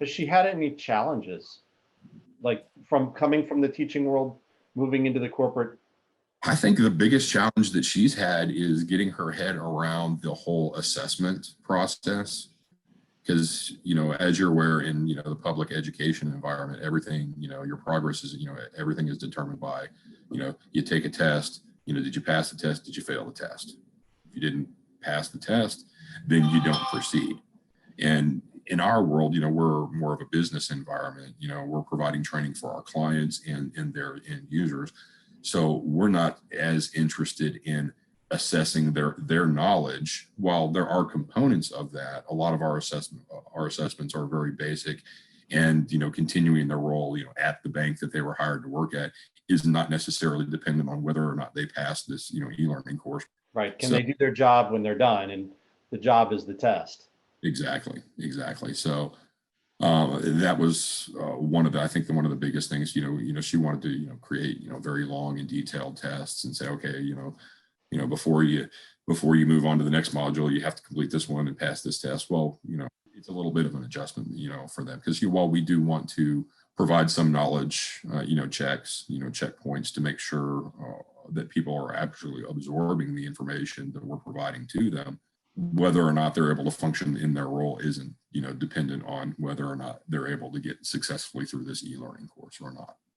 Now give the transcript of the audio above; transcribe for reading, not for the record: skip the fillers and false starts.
Has she had any challenges, like from coming from the teaching world, moving into the corporate? I think the biggest challenge that she's had is getting her head around the whole assessment process. Because, as you're aware in, the public education environment, everything, your progress is, everything is determined by, you take a test, did you pass the test? Did you fail the test? If you didn't pass the test, then you don't proceed. And in our world, we're more of a business environment. We're providing training for our clients and their end users. So we're not as interested in assessing their knowledge. While there are components of that, a lot of our assessments are very basic, and continuing their role at the bank that they were hired to work at is not necessarily dependent on whether or not they passed this e-learning course. Right. Can So they do their job when they're done? And the job is the test. exactly. So that was one of the biggest things. She wanted to create very long and detailed tests and say, okay, before you move on to the next module, you have to complete this one and pass this test. Well, it's a little bit of an adjustment, for them, because while we do want to provide some knowledge, checks, checkpoints to make sure that people are actually absorbing the information that we're providing to them. Whether or not they're able to function in their role isn't, dependent on whether or not they're able to get successfully through this e-learning course or not.